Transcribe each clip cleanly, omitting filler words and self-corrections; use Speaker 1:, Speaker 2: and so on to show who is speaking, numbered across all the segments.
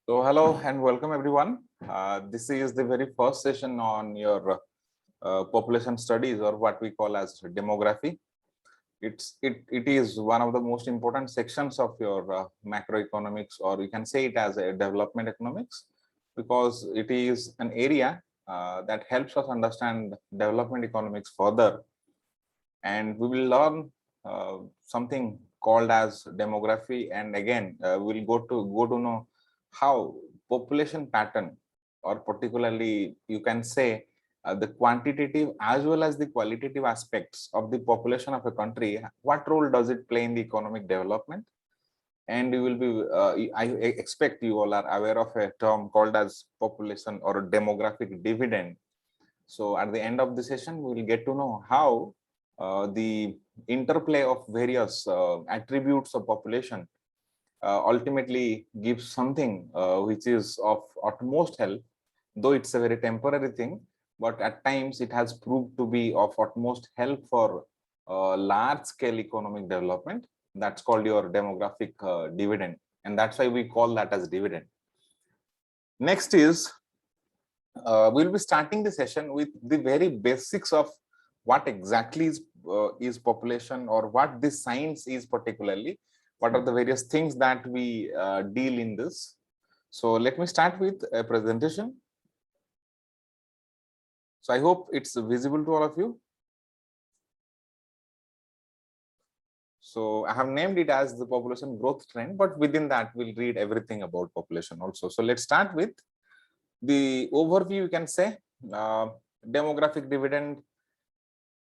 Speaker 1: So hello and welcome everyone. This is the very first session on your population studies, or what we call as demography. It is one of the most important sections of your macroeconomics, or you can say it as a development economics, because it is an area that helps us understand development economics further, and we will learn something called as demography, and again we'll go to know how population pattern, or particularly you can say the quantitative as well as the qualitative aspects of the population of a country, what role does it play in the economic development. And you will be I expect you all are aware of a term called as population or demographic dividend. So at the end of the session, we will get to know how the interplay of various attributes of population ultimately gives something which is of utmost help, though it's a very temporary thing, but at times it has proved to be of utmost help for large scale economic development. That's called your demographic dividend, and that's why we call that as dividend. Next is we'll be starting the session with the very basics of what exactly is population, or what this science is particularly, what are the various things that we deal in this. So let me start with a presentation. So I hope it's visible to all of you. So I have named it as the population growth trend, but within that we'll read everything about population also. So let's start with the overview. You can say demographic dividend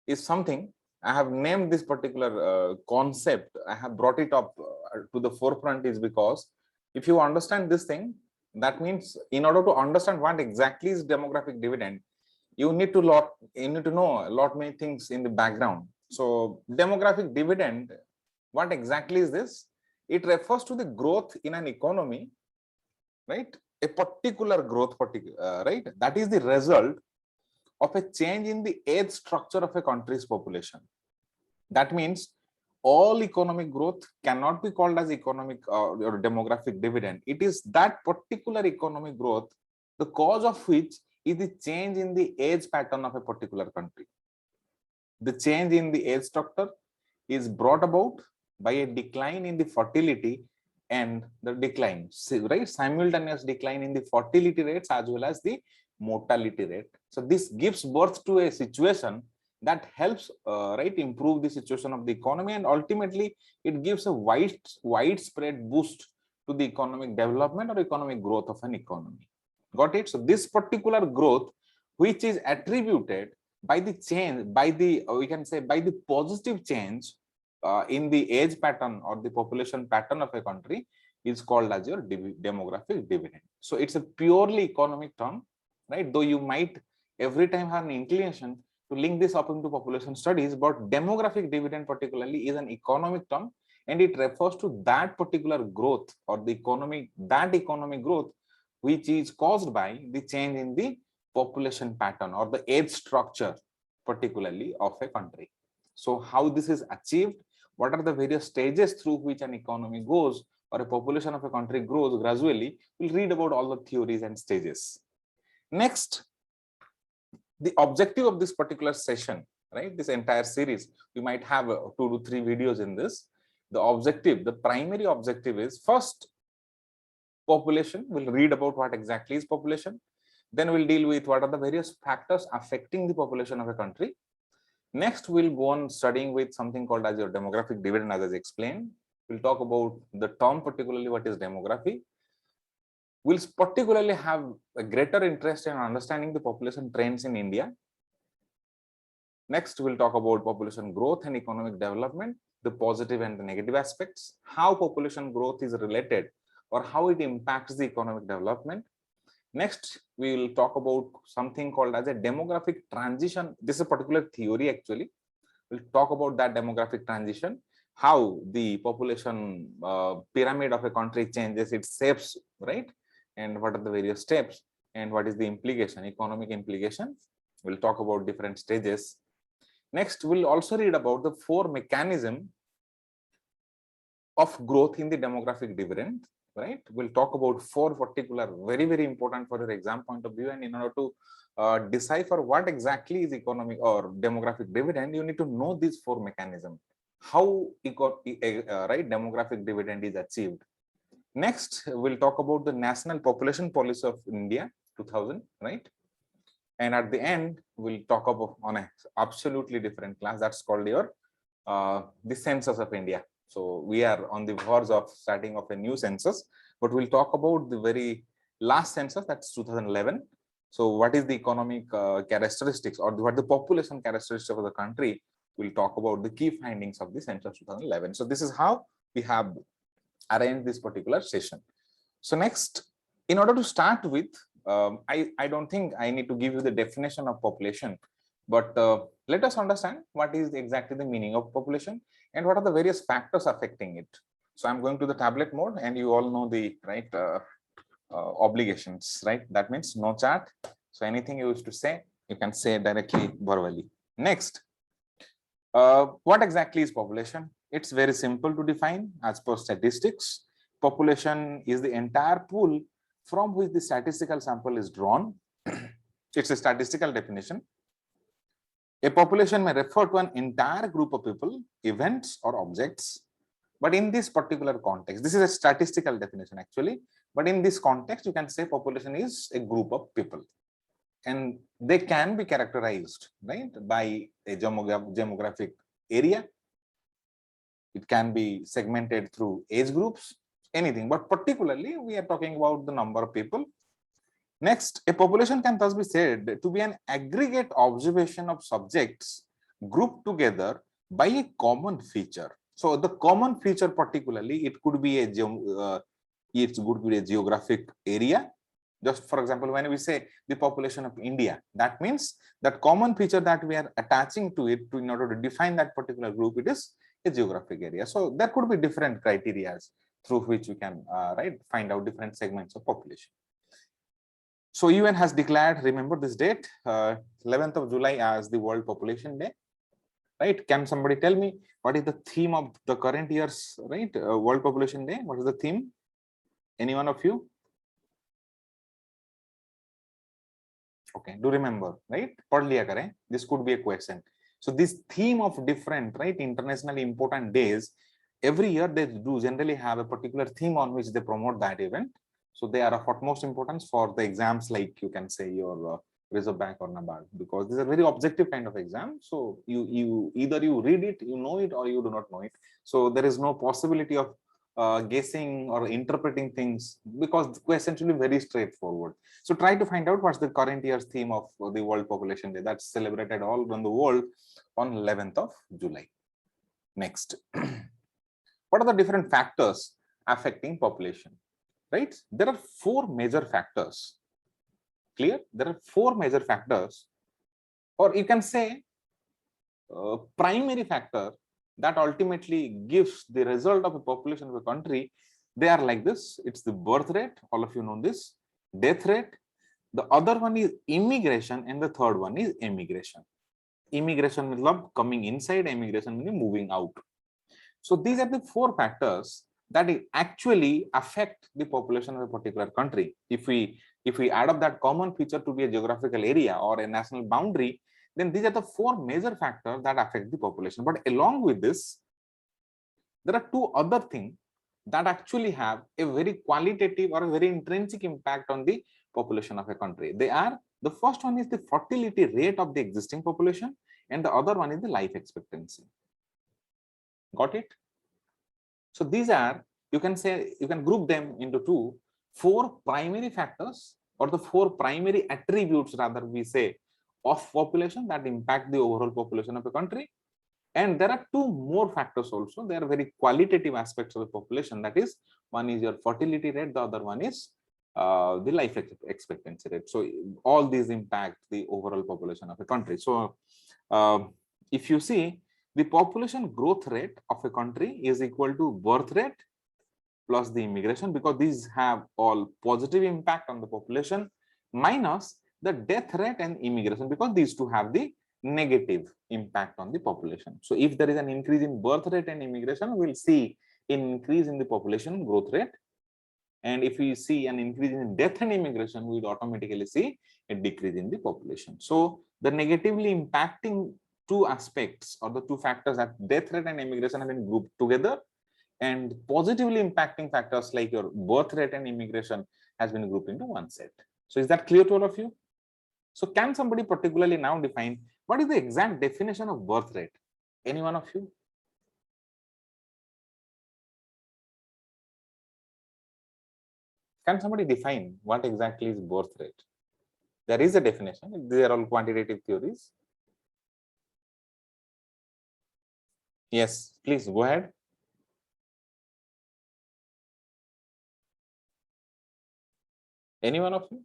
Speaker 1: is something I have named this particular concept. I have brought it up to the forefront is because if you understand this thing, that means in order to understand what exactly is demographic dividend, you need to know a lot many things in the background. So demographic dividend, what exactly is this? It refers to the growth in an economy, right? A particular growth, right? That is the result of a change in the age structure of a country's population. That means all economic growth cannot be called as economic or demographic dividend. It is that particular economic growth, the cause of which is the change in the age pattern of a particular country. The change in the age structure is brought about by a decline in the fertility and the decline, right? Simultaneous decline in the fertility rates as well as the mortality rate. So this gives birth to a situation that helps right improve the situation of the economy, and ultimately it gives a widespread boost to the economic development or economic growth of an economy. Got it? So this particular growth, which is attributed by the change, by the we can say by the positive change in the age pattern or the population pattern of a country, is called as your demographic dividend. So it's a purely economic term, right? Though you might every time have an inclination to link this up into population studies, but demographic dividend particularly is an economic term, and it refers to that particular growth or the economic growth which is caused by the change in the population pattern or the age structure particularly of a country. So how this is achieved, what are the various stages through which an economy goes or a population of a country grows gradually, we'll read about all the theories and stages. Next, the objective of this particular session, right, this entire series, we might have 2 to 3 videos in this. The objective, the primary objective is, first, population. We'll read about what exactly is population. Then we'll deal with what are the various factors affecting the population of a country. Next, we'll go on studying with something called as your demographic dividend, as I explained. We'll talk about the term, particularly what is demography. We'll particularly have a greater interest in understanding the population trends in India. Next, we'll talk about population growth and economic development, the positive and the negative aspects, how population growth is related or how it impacts the economic development. Next, we will talk about something called as a demographic transition. This is a particular theory actually. We'll talk about that demographic transition, how the population pyramid of a country changes its shapes, right? And what are the various steps and what is the implication, economic implication. We'll talk about different stages. Next, we'll also read about the 4 mechanisms of growth in the demographic dividend. right? We'll talk about 4 particular, very, very important for your exam point of view. And in order to decipher what exactly is economic or demographic dividend, you need to know these 4 mechanisms, how right, demographic dividend is achieved. Next, we'll talk about the national population policy of India 2000, right? And at the end, we'll talk about on a absolutely different class that's called your the census of India. So we are on the verge of starting of a new census, but we'll talk about the very last census, that's 2011. So what is the economic characteristics or what the population characteristics of the country? We'll talk about the key findings of the census 2011. So this is how we have arranged this particular session. So next, in order to start with, I don't think I need to give you the definition of population, but let us understand what is exactly the meaning of population and what are the various factors affecting it. So I'm going to the tablet mode, and you all know the right obligations, right? That means no chat. So anything you wish to say, you can say directly verbally. Next, what exactly is population? It's very simple to define as per statistics. Population is the entire pool from which the statistical sample is drawn. It's a statistical definition. A population may refer to an entire group of people, events, or objects. But in this particular context, this is a statistical definition actually. But in this context, you can say population is a group of people. And they can be characterized, right, by a demographic area. It can be segmented through age groups, anything, but particularly we are talking about the number of people. Next, a population can thus be said to be an aggregate observation of subjects grouped together by a common feature. So the common feature, particularly, it could be a geographic area. Just for example, when we say the population of India, that means that common feature that we are attaching to it in order to define that particular group, it is a geographic area. So there could be different criteria through which we can find out different segments of population. So UN has declared, remember this date, 11th of July as the World Population Day, right? Can somebody tell me what is the theme of the current year's World Population Day? What is the theme? Any one of you? Okay, do remember, right? Pad liya kare. This could be a question. So this theme of different, internationally important days, every year they do generally have a particular theme on which they promote that event. So they are of utmost importance for the exams, like you can say your Reserve Bank or NABARD, because this is a very objective kind of exam. So you either you read it, you know it, or you do not know it. So there is no possibility of guessing or interpreting things, because the question should be very straightforward. So try to find out what's the current year's theme of the World Population Day that's celebrated all around the world on 11th of July. Next, what are the different factors affecting population? Right? There are 4 major factors. Clear? There are 4 major factors, or you can say primary factor that ultimately gives the result of a population of a country. They are like this. It's the birth rate, all of you know this, death rate, the other one is immigration, and the third one is emigration. Immigration means coming inside, emigration means moving out. So these are the 4 factors that actually affect the population of a particular country. If we add up that common feature to be a geographical area or a national boundary, then these are the 4 major factors that affect the population. But along with this, there are 2 other things that actually have a very qualitative or a very intrinsic impact on the population of a country. They are, the first one is the fertility rate of the existing population, and the other one is the life expectancy. Got it? So these are, you can say, you can group them into 4 primary factors, or the 4 primary attributes, rather we say, of population that impact the overall population of a country. And there are 2 more factors also. They are very qualitative aspects of the population. That is, one is your fertility rate, the other one is the life expectancy rate. So all these impact the overall population of a country. So if you see, the population growth rate of a country is equal to birth rate plus the immigration, because these have all positive impact on the population, minus the death rate and immigration, because these 2 have the negative impact on the population. So if there is an increase in birth rate and immigration, we'll see an increase in the population growth rate. And if we see an increase in death and immigration, we will automatically see a decrease in the population. So the negatively impacting two aspects or the two factors, that death rate and immigration, have been grouped together, and positively impacting factors like your birth rate and immigration has been grouped into one set. So is that clear to all of you? So can somebody particularly now define what is the exact definition of birth rate? Any one of you? Can somebody define what exactly is birth rate? There is a definition. These are all quantitative theories. Yes, please go ahead. Any one of you?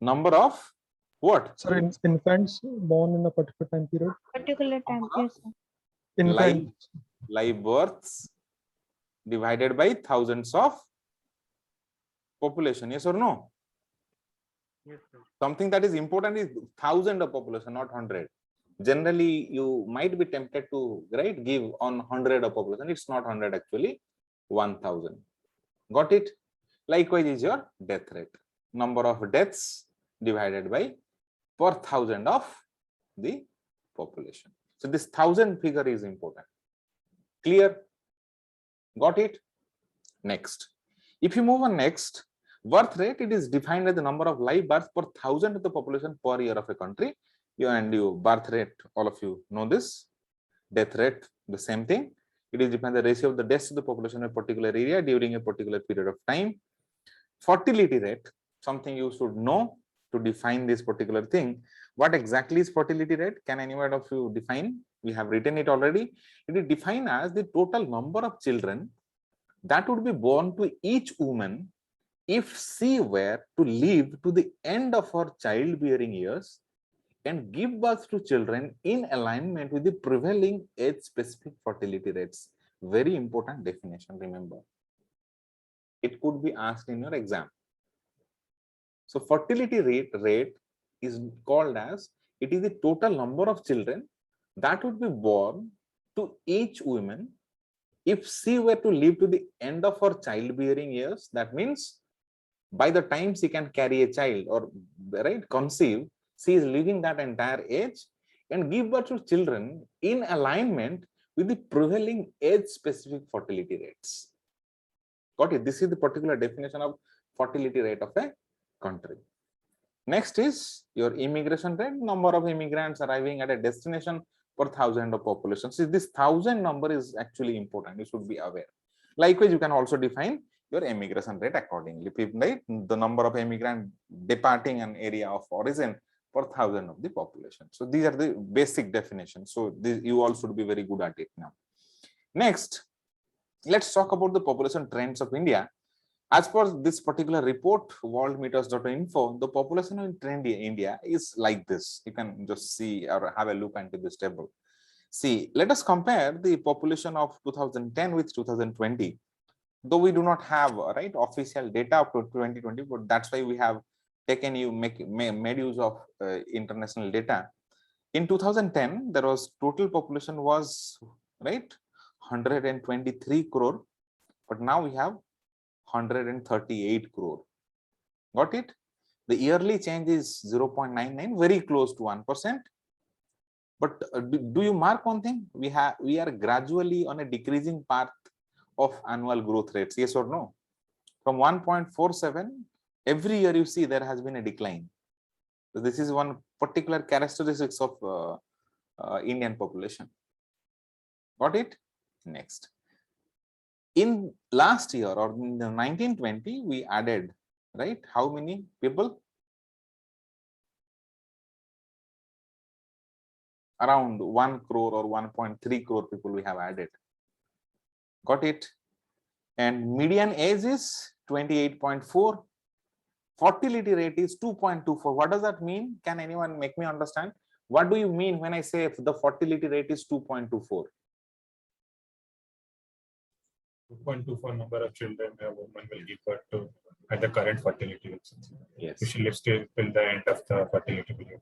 Speaker 1: Number of what?
Speaker 2: Sir, infants born in a particular time period.
Speaker 3: Particular time, yes, sir.
Speaker 1: Live births divided by thousands of population. Yes or no?
Speaker 4: Yes, sir.
Speaker 1: Something that is important is 1,000 of population, not 100. Generally, you might be tempted to give on 100 of population. It's not 100 actually, 1,000. Got it? Likewise is your death rate. Number of deaths divided by per 1,000 of the population. So this 1,000 figure is important. Clear? Got it? Next. If you move on next, birth rate, it is defined as the number of live births per 1,000 of the population per year of a country. Birth rate, all of you know this. Death rate, the same thing. It is defined the ratio of the deaths to the population of a particular area during a particular period of time. Fertility rate, something you should know to define this particular thing. What exactly is fertility rate? Can anyone of you define? We have written it already. It is defined as the total number of children that would be born to each woman if she were to live to the end of her childbearing years and give birth to children in alignment with the prevailing age-specific fertility rates. Very important definition, remember. It could be asked in your exam. So fertility rate is called as, it is the total number of children that would be born to each woman if she were to live to the end of her childbearing years. That means by the time she can carry a child or conceive, she is living that entire age and give birth to children in alignment with the prevailing age-specific fertility rates. Got it? This is the particular definition of fertility rate of a country. Next is your immigration rate, number of immigrants arriving at a destination per 1,000 of population. So this 1,000 number is actually important. You should be aware. Likewise, you can also define your immigration rate accordingly. The number of immigrants departing an area of origin per 1,000 of the population. So these are the basic definitions. So you all should be very good at it now. Next, let's talk about the population trends of India. As per this particular report, worldmeters.info, the population in trend in India is like this. You can just see or have a look into this table. See, let us compare the population of 2010 with 2020. Though we do not have official data up to 2020, but that's why we have taken made use of international data. In 2010, there was total population was 123 crore, but now we have 138 crore. Got it? The yearly change is 0.99, very close to 1%. But do you mark one thing? We are gradually on a decreasing path of annual growth rates. Yes or no? From 1.47, every year you see there has been a decline. So this is one particular characteristics of Indian population. Got it? Next. In last year or in the 1920, we added, how many people? Around 1 crore or 1.3 crore people we have added. Got it? And median age is 28.4. Fertility rate is 2.24. What does that mean? Can anyone make me understand? What do you mean when I say the fertility rate is 2.24?
Speaker 4: 2.24 number of children a woman will give birth to at the current fertility rate.
Speaker 1: Yes.
Speaker 4: She lives till the end of the fertility period.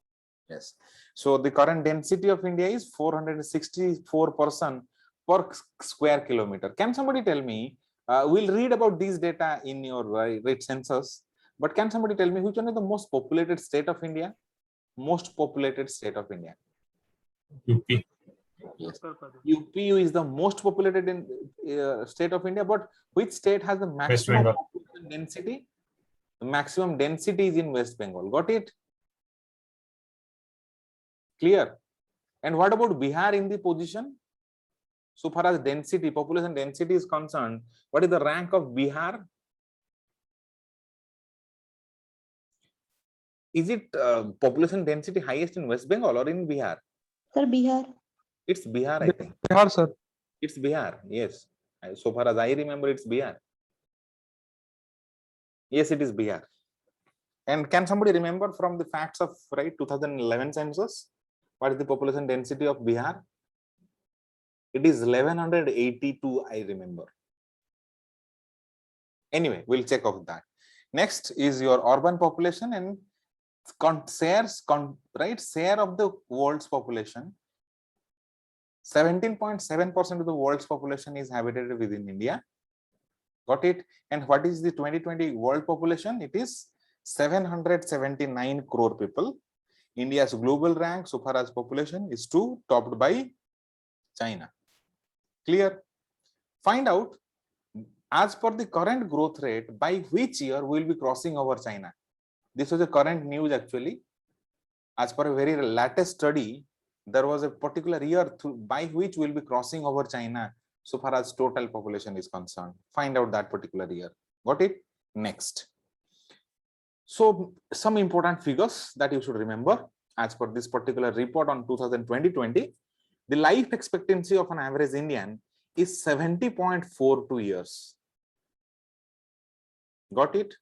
Speaker 1: Yes. So the current density of India is 464 person per square kilometer. Can somebody tell me We'll read about these data in your rate census. But can somebody tell me which one is the most populated state of India? Most populated state of India.
Speaker 4: UP.
Speaker 1: Yes. UP is the most populated in state of India, but which state has the maximum
Speaker 4: Bengal.
Speaker 1: population density? The maximum density is in West Bengal. Got it? Clear? And what about Bihar in the position? So far as density, population density is concerned, what is the rank of Bihar? Is it population density highest in West Bengal or in Bihar?
Speaker 3: Sir, Bihar.
Speaker 1: It's Bihar, I think.
Speaker 2: Bihar, sir.
Speaker 1: It's Bihar, yes. So far as I remember, it's Bihar. Yes, it is Bihar. And can somebody remember from the facts of 2011 census? What is the population density of Bihar? It is 1182, I remember. Anyway, we'll check off that. Next is your urban population and share of the world's population. 17.7% of the world's population is habitated within India. Got it? And what is the 2020 world population? It is 779 crore people. India's global rank so far as population is 2, topped by China. Clear? Find out, as per the current growth rate, by which year we will be crossing over China. This was a current news actually. As per a very latest study, there was a particular year by which we will be crossing over China so far as total population is concerned. Find out that particular year. Got it? Next. So some important figures that you should remember as per this particular report on 2020, the life expectancy of an average Indian is 70.42 years. Got it?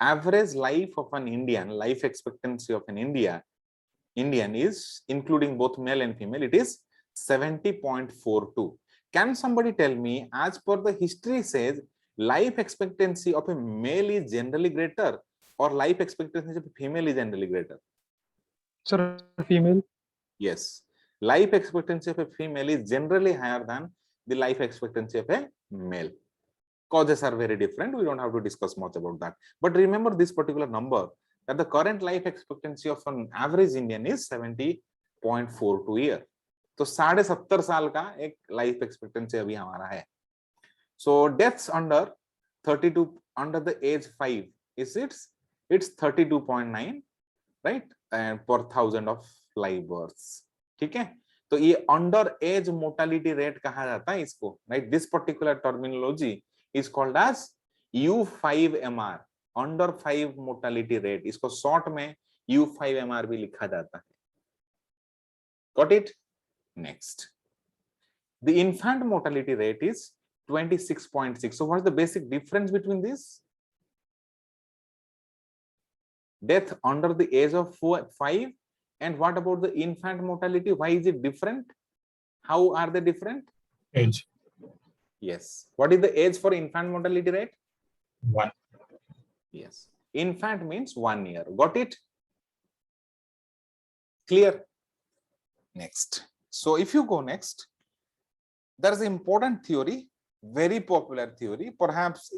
Speaker 1: Average life of an Indian, life expectancy of an Indian is, including both male and female, it is 70.42. Can somebody tell me, as per the history says, life expectancy of a male is generally greater or life expectancy of a female is generally greater?
Speaker 2: Sir, female.
Speaker 1: Yes. Life expectancy of a female is generally higher than the life expectancy of a male. Causes are very different. We don't have to discuss much about that. But remember this particular number, that the current life expectancy of an average Indian is 70.42 year. तो 70.5 साल का एक life expectancy अभी हमारा है. So deaths under 32 under the age 5 is it's 32.9, right, and per 1,000 of live births. ठीक है? तो ये अंडर एज मोर्टालिटी रेट कहा जाता है इसको, right? This particular terminology is called as U5MR, under 5 mortality rate. इसको शॉर्ट में U5MR भी लिखा जाता है. Got it? Next, the infant mortality rate is 26.6. So what is the basic difference between this? Death under the age of 5, and what about the infant mortality? Why is it different? How are they different?
Speaker 4: Age.
Speaker 1: Yes. What is the age for infant mortality rate?
Speaker 4: 1.
Speaker 1: Yes. Infant means 1 year. Got it? Clear? Next. So if you go next, there is an important theory, very popular theory. Perhaps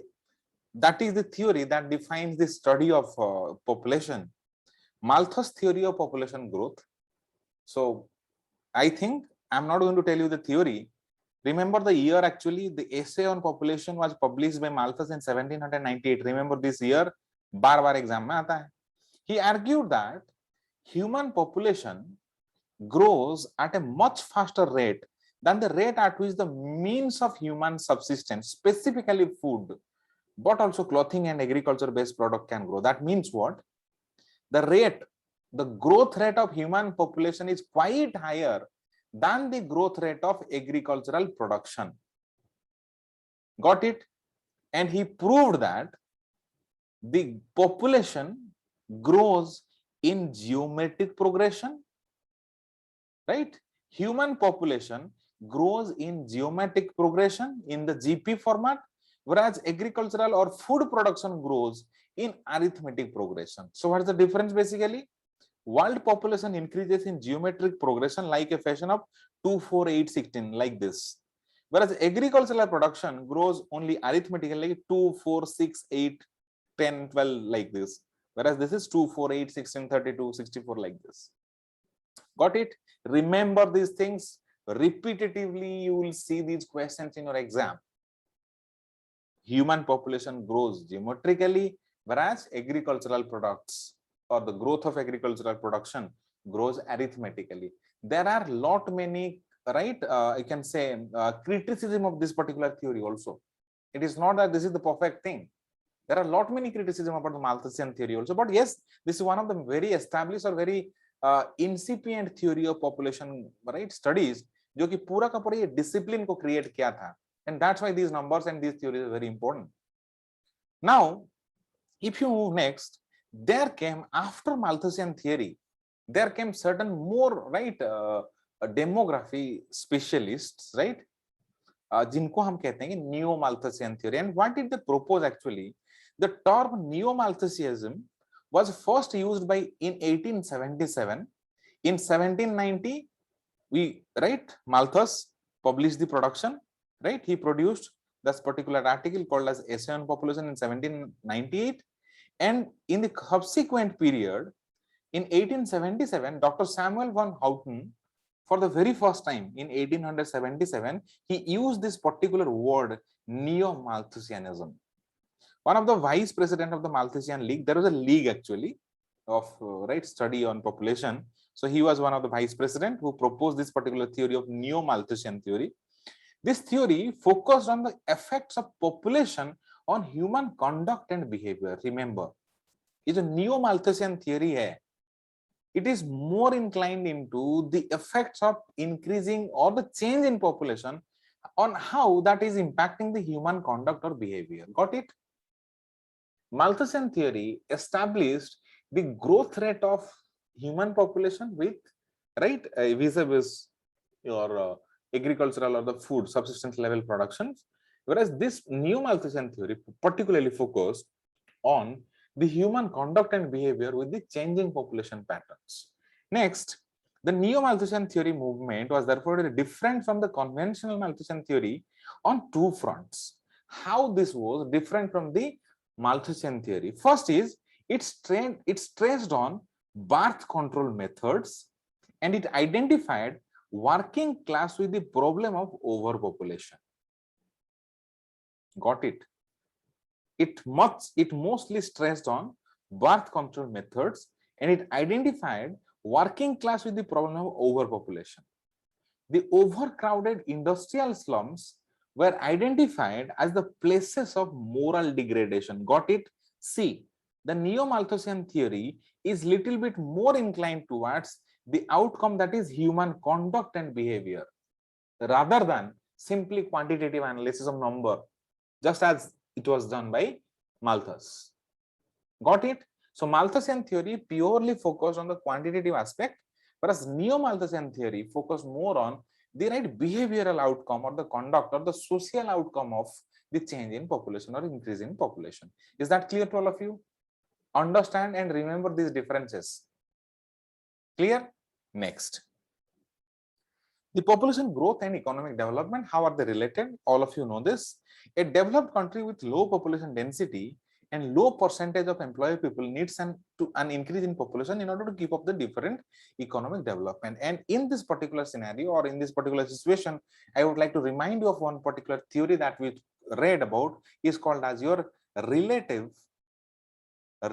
Speaker 1: that is the theory that defines the study of population. Malthus theory of population growth. So I think I'm not going to tell you the theory. Remember the year, actually, the essay on population was published by Malthus in 1798. Remember this year? बार-बार exam में आता है. He argued that human population grows at a much faster rate than the rate at which the means of human subsistence, specifically food, but also clothing and agriculture-based product can grow. That means what? The growth rate of human population is quite higher than the growth rate of agricultural production. Got it? And he proved that the population grows in geometric progression, right? Human population grows in geometric progression in the GP format, whereas agricultural or food production grows in arithmetic progression. So what is the difference basically? World population increases in geometric progression like a fashion of 2, 4, 8, 16, like this. Whereas agricultural production grows only arithmetically, like 2, 4, 6, 8, 10, 12, like this. Whereas this is 2, 4, 8, 16, 32, 64, like this. Got it? Remember these things. Repetitively, you will see these questions in your exam. Human population grows geometrically, whereas agricultural products or the growth of agricultural production grows arithmetically. There are lot many, right? I can say criticism of this particular theory also. It is not that this is the perfect thing. There are lot many criticism about the Malthusian theory also. But yes, this is one of the very established or very incipient theory of population, right? Studies, जो कि पूरा का पूरा ये discipline को create किया था. And that's why these numbers and these theories are very important. Now, if you move next, there came after Malthusian theory, there came certain more, right, demography specialists, right, जिनको हम कहते हैं neo Malthusian theory. And what did they propose actually? The term neo Malthusianism was first used by in 1877. In 1790, Malthus published the production, right? He produced this particular article called as Essay on Population in 1798. And in the subsequent period, in 1877, Dr. Samuel von Houten, for the very first time in 1877, he used this particular word, neo-Malthusianism. One of the vice president of the Malthusian League, there was a league actually of study on population. So he was one of the vice president who proposed this particular theory of neo-Malthusian theory. This theory focused on the effects of population on human conduct and behavior. Remember, it's a neo-Malthusian theory hai. It is more inclined into the effects of increasing or the change in population on how that is impacting the human conduct or behavior. Got it? Malthusian theory established the growth rate of human population with, right, vis-a-vis your agricultural or the food subsistence level productions, whereas this neo-Malthusian theory particularly focused on the human conduct and behavior with the changing population patterns. Next, the neo-Malthusian theory movement was therefore different from the conventional Malthusian theory on two fronts. How this was different from the Malthusian theory? First is it's stressed on birth control methods, and it identified working class with the problem of overpopulation. Got it? It mostly stressed on birth control methods, and it identified working class with the problem of overpopulation. The overcrowded industrial slums were identified as the places of moral degradation. Got it? See, the neo-Malthusian theory is little bit more inclined towards the outcome, that is human conduct and behavior, rather than simply quantitative analysis of number, just as it was done by Malthus. Got it? So Malthusian theory purely focused on the quantitative aspect, whereas neo-Malthusian theory focused more on the right behavioral outcome or the conduct or the social outcome of the change in population or increase in population. Is that clear to all of you? Understand and remember these differences. Clear? Next. The population growth and economic development, how are they related? All of you know this. A developed country with low population density and low percentage of employed people needs an increase in population in order to keep up the different economic development. And in this particular scenario or in this particular situation, I would like to remind you of one particular theory that we read about, is called as your relative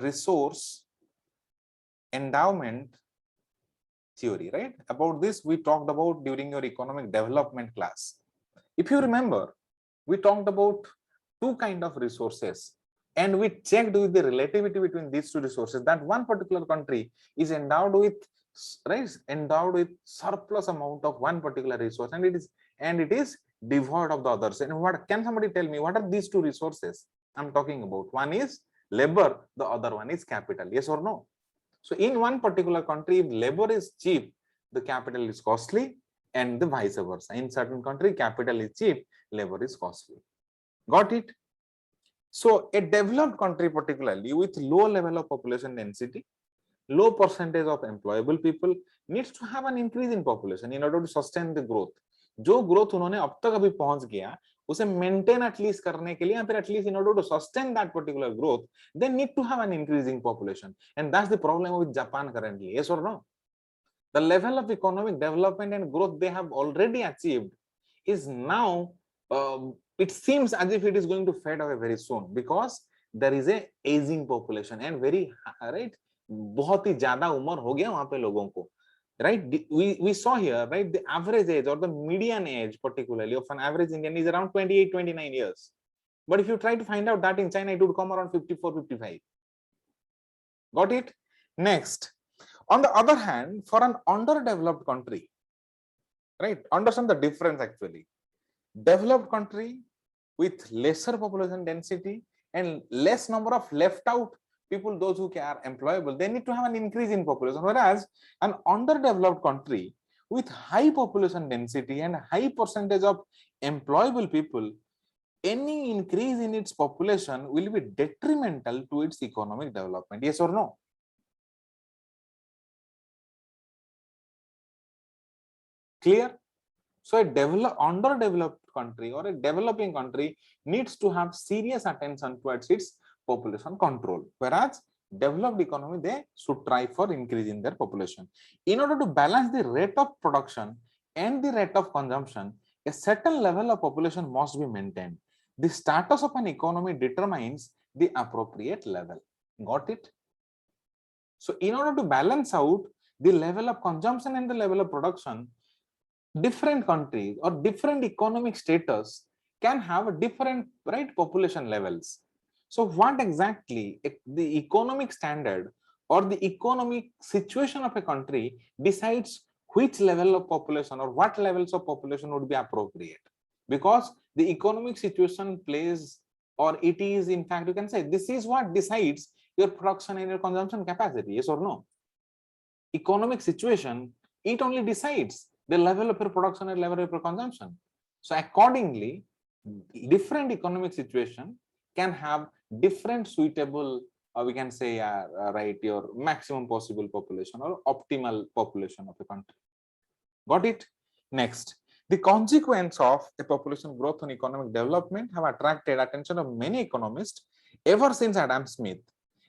Speaker 1: resource endowment theory, right? About this we talked about during your economic development class. If you remember, we talked about two kinds of resources, and we checked with the relativity between these two resources that one particular country is endowed with, right, endowed with surplus amount of one particular resource, and it is devoid of the others. And what can somebody tell me, what are these two resources I'm talking about? One is labor, the other one is capital. Yes or no? So in one particular country, if labor is cheap, the capital is costly, and the vice versa. In certain country, capital is cheap, labor is costly. Got it? So a developed country, particularly with low level of population density, low percentage of employable people, needs to have an increase in population in order to sustain the growth. जो growth उन्होंने अब तक अभी पहुंच गया उसे maintain at least करने के लिए या फिर at least in order to sustain that particular growth they need to have an increasing population and that's the problem with Japan currently. Yes or no? The level of economic development and growth they have already achieved is now it seems as if it is going to fade away very soon because there is a aging population and very right बहुत ही ज्यादा उम्र हो गया वहां पे लोगों को, right? We saw here, right, the average age or the median age particularly of an average Indian is around 28-29 years, but if you try to find out that in China it would come around 54-55. Got it? Next, on the other hand, for an underdeveloped country, right, understand the difference actually. Developed country with lesser population density and less number of left out people, those who are employable, they need to have an increase in population, whereas an underdeveloped country with high population density and high percentage of employable people, any increase in its population will be detrimental to its economic development. Yes or no? Clear? So a underdeveloped country or a developing country needs to have serious attention towards its population control, whereas developed economy, they should try for increasing their population. In order to balance the rate of production and the rate of consumption, a certain level of population must be maintained. The status of an economy determines the appropriate level. Got it? So in order to balance out the level of consumption and the level of production, different countries or different economic status can have different, right, population levels. So what exactly the economic standard or the economic situation of a country decides which level of population or what levels of population would be appropriate, because the economic situation plays, or it is, in fact, you can say this is what decides your production and your consumption capacity. Yes or no? Economic situation, it only decides the level of your production and level of your consumption. So accordingly, different economic situation can have different suitable, we can say, right, your maximum possible population or optimal population of a country. Got it? Next, the consequence of a population growth on economic development have attracted attention of many economists ever since Adam Smith.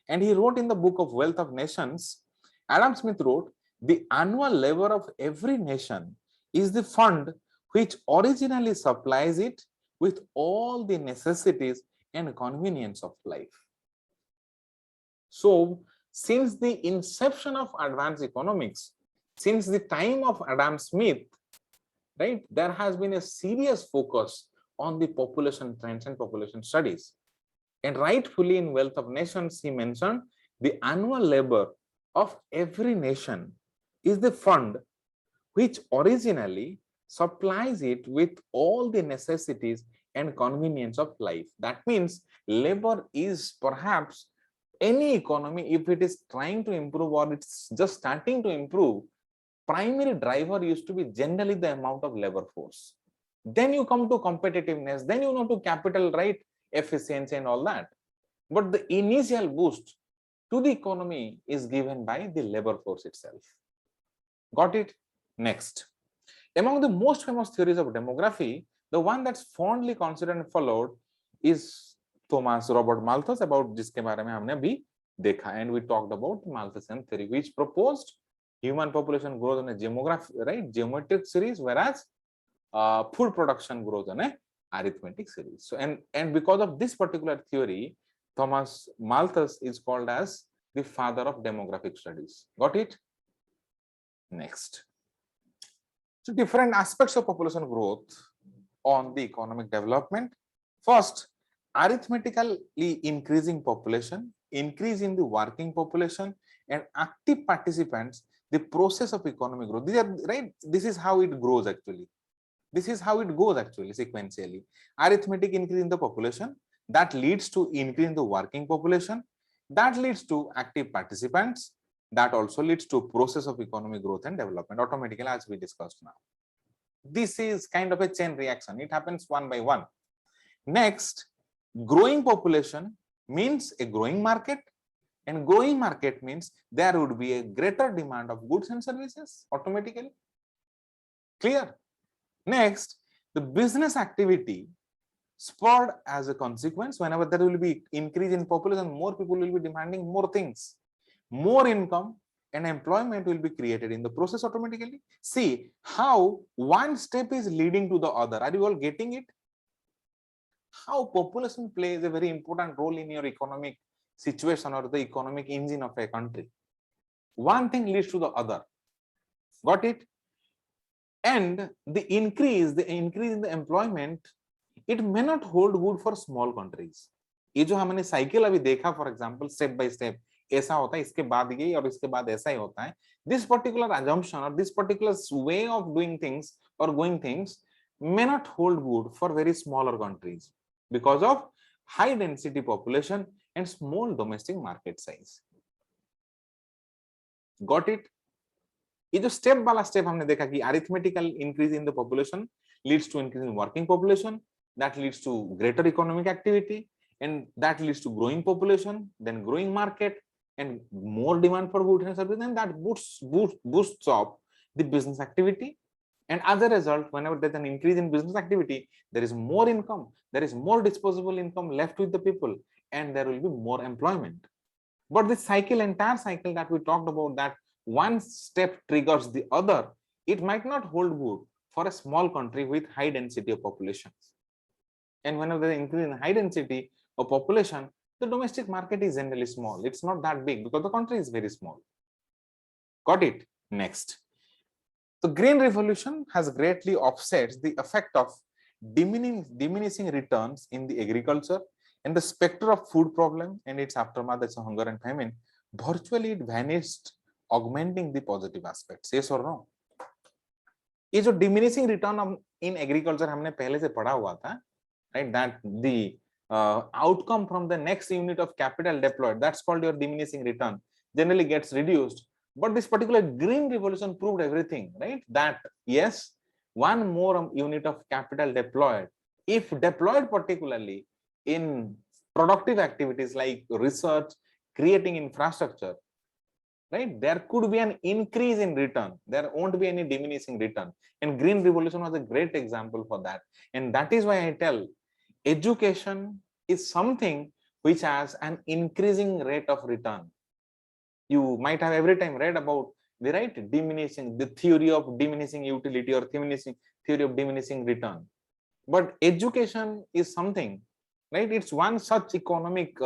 Speaker 1: And he wrote in the book of Wealth of Nations, Adam Smith wrote, the annual labor of every nation is the fund which originally supplies it with all the necessities and convenience of life. So, since the inception of advanced economics, since the time of Adam Smith, right, there has been a serious focus on the population trends and population studies. And rightfully in Wealth of Nations, he mentioned the annual labor of every nation is the fund which originally supplies it with all the necessities and convenience of life. That means labor is perhaps any economy, if it is trying to improve or it's just starting to improve, primary driver used to be generally the amount of labor force. Then you come to competitiveness, then you know to capital, right, efficiency and all that. But the initial boost to the economy is given by the labor force itself. Got it? Next, among the most famous theories of demography, the one that's fondly considered and followed is Thomas Robert Malthus, about जिसके बारे में हमने अभी देखा, and we talked about Malthusian theory, which proposed human population growth on a demographic, right, geometric series, whereas food production growth on a arithmetic series. So and because of this particular theory, Thomas Malthus is called as the father of demographic studies. Got it? Next, so different aspects of population growth on the economic development. First, arithmetically increasing population, increase in the working population, and active participants, the process of economic growth. These are, right, this is how it grows actually. This is how it goes actually sequentially. Arithmetic increase in the population, that leads to increase in the working population, that leads to active participants, that also leads to process of economic growth and development automatically, as we discussed now. This is kind of a chain reaction. It happens one by one. Next, growing population means a growing market, and growing market means there would be a greater demand of goods and services automatically. Clear? Next, the business activity spurred as a consequence. Whenever there will be increase in population, more people will be demanding more things, more income and employment will be created in the process automatically. See how one step is leading to the other. Are you all getting it? How population plays a very important role in your economic situation or the economic engine of a country. One thing leads to the other. Got it? And the increase in the employment, it may not hold good for small countries. ये जो हमने cycle अभी देखा, for example step by step ऐसा होता है, इसके बाद ये और इसके बाद ऐसा ही होता है. This particular assumption or this particular way of doing things or going things may not hold good for very smaller countries because of high density population and small domestic market size. Got it? ये जो step वाला step हमने देखा कि arithmetical increase in the population leads to increase in working population, that leads to greater economic activity, and that leads to growing population, then growing market and more demand for goods and services, and that boosts up the business activity. And as a result, whenever there's an increase in business activity, there is more income, there is more disposable income left with the people, and there will be more employment. But this cycle, entire cycle that we talked about, that one step triggers the other, it might not hold good for a small country with high density of populations. And whenever there is increase in high density of population, the domestic market is generally small. It's not that big because the country is very small. Got it? Next. The Green Revolution has greatly offset the effect of diminishing returns in the agriculture and the specter of food problem and its aftermath, as hunger and famine. Virtually it vanished, augmenting the positive aspects. Yes or no? ये जो diminishing return in agriculture हमने पहले से पढ़ा हुआ था, right? That the outcome from the next unit of capital deployed, that's called your diminishing return, generally gets reduced. But this particular Green Revolution proved everything, right? That yes, one more unit of capital deployed, if deployed particularly in productive activities like research, creating infrastructure, right, there could be an increase in return. There won't be any diminishing return. And Green Revolution was a great example for that. And that is why I tell, education is something which has an increasing rate of return. You might have every time read about the the theory of diminishing utility or theory of diminishing return. But education is something, right? It's one such economic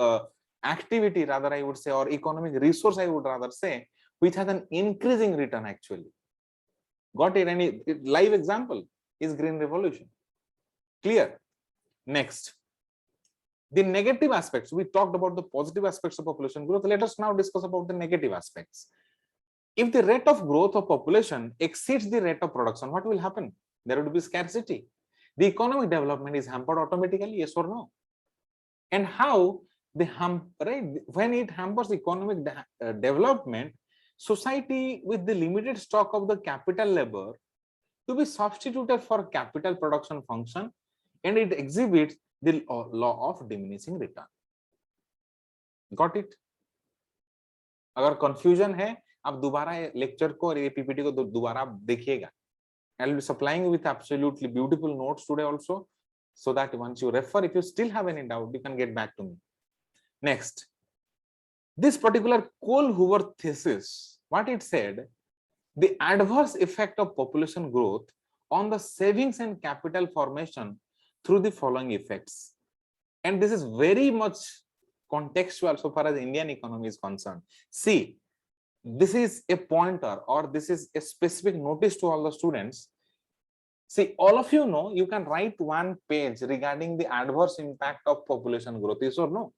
Speaker 1: activity, rather I would say, or economic resource I would rather say, which has an increasing return actually. Got it? Any live example is Green Revolution. Clear? Next, the negative aspects. We talked about the positive aspects of population growth. Let us now discuss about the negative aspects. If the rate of growth of population exceeds the rate of production, what will happen? There would be scarcity. The economic development is hampered automatically, yes or no? And how the when it hampers economic development, society with the limited stock of the capital labor to be substituted for capital production function, and it exhibits the law of diminishing return. Got it? अगर confusion है, आप दोबारा lecture को और ये PPT को दोबारा देखिएगा. I'll be supplying you with absolutely beautiful notes today also, so that once you refer, if you still have any doubt, you can get back to me. Next, this particular Cole-Hoover thesis, what it said, the adverse effect of population growth on the savings and capital formation through the following effects. And this is very much contextual so far as Indian economy is concerned. See, this is a pointer, or this is a specific notice to all the students. See, all of you know, you can write one page regarding the adverse impact of population growth, yes or no?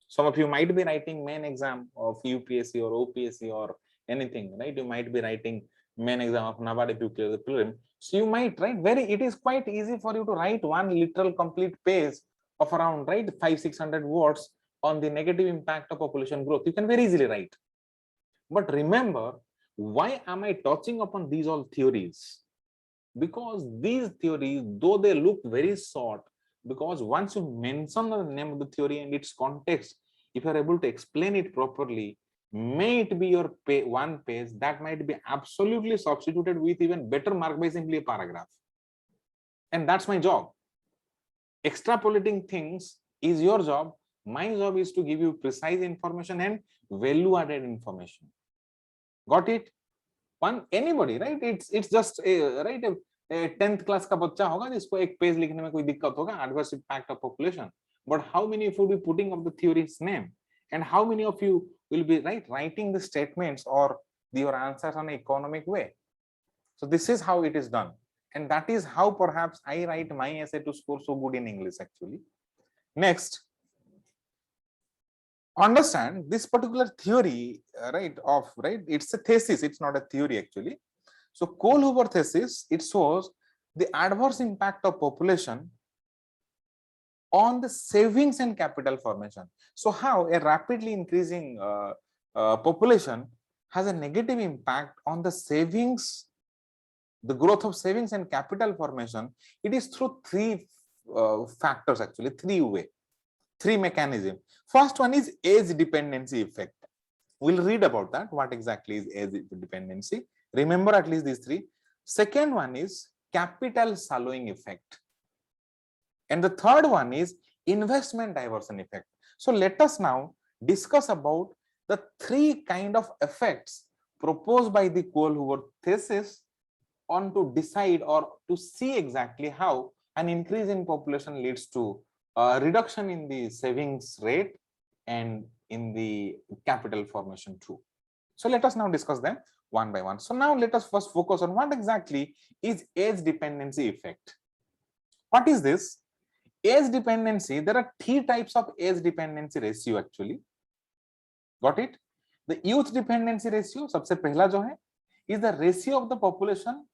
Speaker 1: Some of you might be writing main exam of UPSC or OPSC or anything, right? You might be writing main exam of NABARD if you clear the prelim. So you might write it is quite easy for you to write one literal complete page of around 500-600 words on the negative impact of population growth. You can very easily write. But remember, why am I touching upon these all theories? Because these theories, though they look very short, because once you mention the name of the theory and its context, if you are able to explain it properly, may it be your one page that might be absolutely substituted with even better mark by simply a paragraph. and that's my job. Extrapolating things is your job. My job is to give you precise information and value added information. Got it? One anybody, right? It's just right a 10th class का बच्चा होगा जिसको एक page लिखने में कोई दिक्कत होगा, adverse impact of population. But how many of you will be putting up the theory's name, and how many of you will be writing the statements or your answers on an economic way? So this is how it is done, and that is how perhaps I write my essay to score so good in English actually. Next, understand this particular theory, it's a thesis, it's not a theory actually. So Kohl-Huber thesis, it shows the adverse impact of population on the savings and capital formation. So how a rapidly increasing population has a negative impact on the savings, the growth of savings and capital formation. It is through three factors actually, three mechanisms. First one is age dependency effect. We'll read about that, what exactly is age dependency. Remember at least these three. Second one is capital sallowing effect. And the third one is investment diversion effect. So let us now discuss about the three kind of effects proposed by the Kohl-Huber thesis on to decide or to see exactly how an increase in population leads to a reduction in the savings rate and in the capital formation too. So let us now discuss them one by one. So now let us first focus on what exactly is age dependency effect. What is this? Age dependency, there are three types of age dependency ratio actually. Got it? The youth dependency ratio, सबसे पहला जो है, is the ratio of the population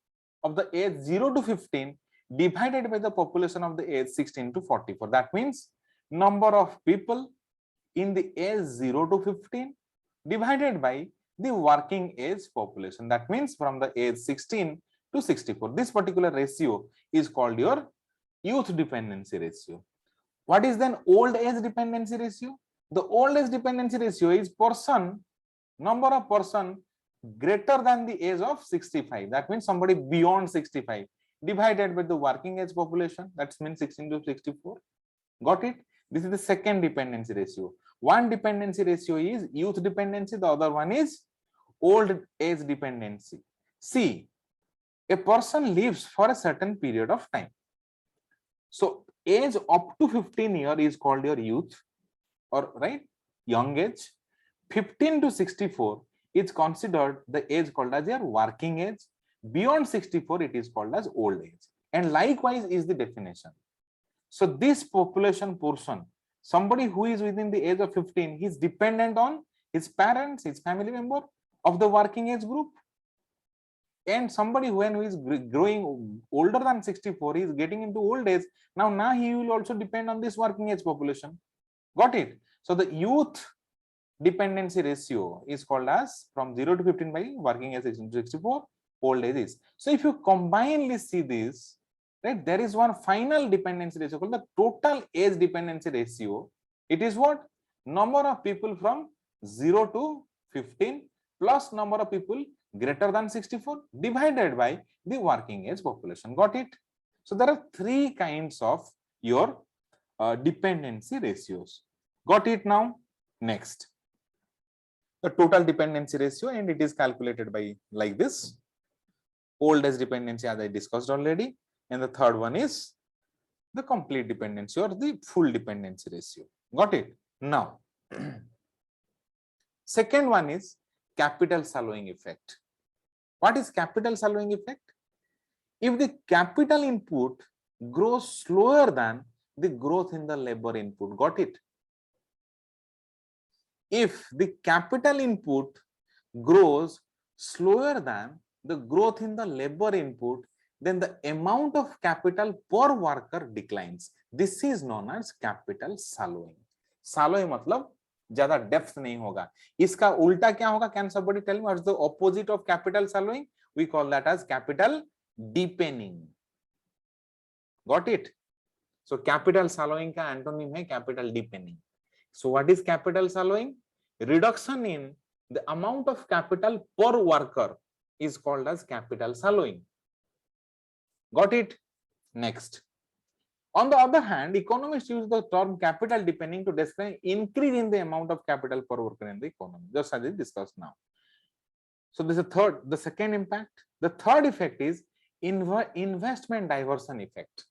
Speaker 1: of the age 0 to 15 divided by the population of the age 16 to 44. That means number of people in the age 0 to 15 divided by the working age population. That means from the age 16 to 64. This particular ratio is called your youth dependency ratio. What is then old age dependency ratio? The old age dependency ratio is number of person greater than the age of 65. That means somebody beyond 65 divided by the working age population. That means 16 to 64. Got it? This is the second dependency ratio. One dependency ratio is youth dependency. The other one is old age dependency. See, a person lives for a certain period of time. So age up to 15 years is called your youth, or young age. 15 to 64 is considered the age called as your working age. Beyond 64 it is called as old age, and likewise is the definition. So this population portion, somebody who is within the age of 15, he is dependent on his parents, his family member of the working age group. And somebody who is growing older than 64, he is getting into old age. Now he will also depend on this working age population. Got it? So the youth dependency ratio is called as from 0 to 15 by working age 16 to 64, old age is. So if you combinedly see this, there is one final dependency ratio called the total age dependency ratio. It is what? Number of people from 0 to 15 plus number of people greater than 64 divided by the working age population. Got it? So there are three kinds of your dependency ratios. Got it now? Next, the total dependency ratio, and it is calculated by like this. Old age dependency, as I discussed already, and the third one is the complete dependency or the full dependency ratio. Got it? Now, second one is capital sallowing effect. What is capital sallowing effect? If the capital input grows slower than the growth in the labor input. Got it? If the capital input grows slower than the growth in the labor input, then the amount of capital per worker declines. This is known as capital sallowing. Sallowing मतलब ज्यादा depth नहीं होगा. इसका उल्टा क्या होगा? Can somebody tell me what's the opposite of capital sallowing? We call that as capital deepening. Got it? So capital sallowing का antonym है capital deepening. So what is capital sallowing? Reduction in the amount of capital per worker is called as capital sallowing. Got it? Next. On the other hand, economists use the term capital depending to describe increase in the amount of capital per worker in the economy, just as we discussed now. So this is the second impact. The third effect is investment diversion effect.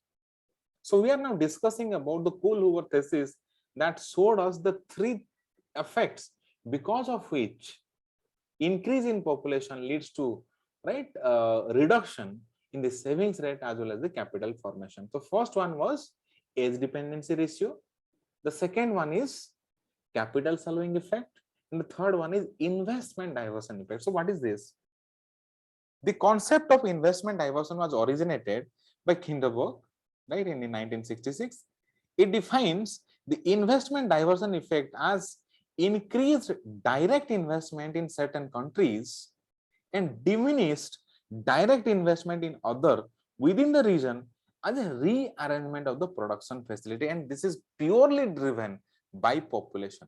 Speaker 1: So we are now discussing about the Kohl-Hoover thesis that showed us the three effects because of which increase in population leads to reduction in the savings rate as well as the capital formation. So first one was age dependency ratio. The second one is capital solving effect. And the third one is investment diversion effect. So what is this? The concept of investment diversion was originated by Kinderberg, right, in 1966. It defines the investment diversion effect as increased direct investment in certain countries and diminished direct investment in other within the region as a rearrangement of the production facility, and this is purely driven by population.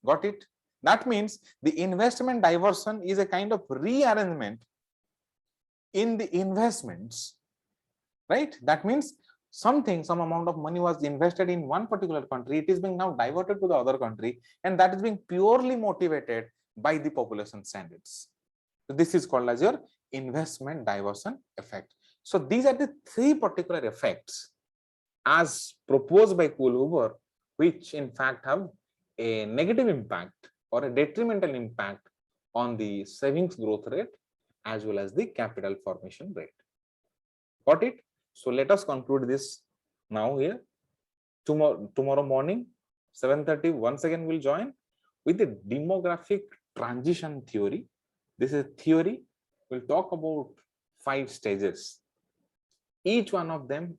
Speaker 1: Got it? That means the investment diversion is a kind of rearrangement in the investments, right? That means some amount of money was invested in one particular country, it is being now diverted to the other country, and that is being purely motivated by the population standards. So this is called as your investment diversion effect. So these are the three particular effects as proposed by Kohl-Hoover, which in fact have a negative impact or a detrimental impact on the savings growth rate as well as the capital formation rate. Got it? So let us conclude this now here. Tomorrow morning, 7:30, once again we'll join with the demographic transition theory. This is a theory. We'll talk about 5 stages. Each one of them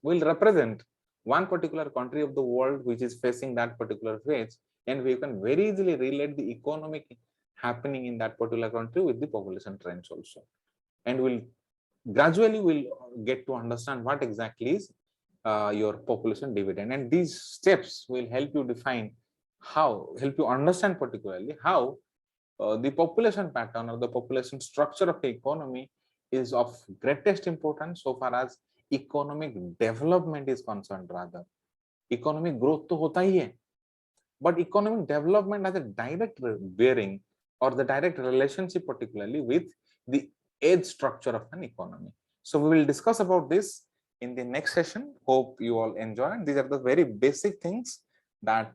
Speaker 1: will represent one particular country of the world which is facing that particular phase, and we can very easily relate the economic happening in that particular country with the population trends also. And we'll gradually get to understand what exactly is your population dividend, and these steps will help you understand particularly how the population pattern or the population structure of the economy is of greatest importance so far as economic development is concerned. Rather, economic growth to hota hi hai, but economic development has a direct bearing or the direct relationship particularly with the age structure of an economy. So we will discuss about this in the next session. Hope you all enjoy. These are the very basic things that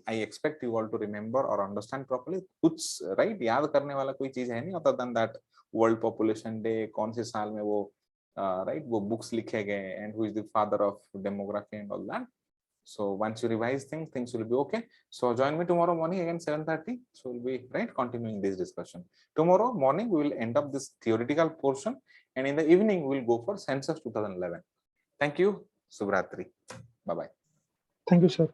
Speaker 1: I expect you all to remember or understand properly. कुछ right याद करने वाला कोई चीज है नहीं, other than that World Population Day, कौन से साल में वो right वो books लिखे गए, and who is the father of demography and all that. So once you revise things will be okay. So join me tomorrow morning again 7:30. So we'll be continuing this discussion. Tomorrow morning we will end up this theoretical portion, and in the evening we'll go for census 2011. Thank you. Subratri. Bye bye.
Speaker 2: Thank you, sir.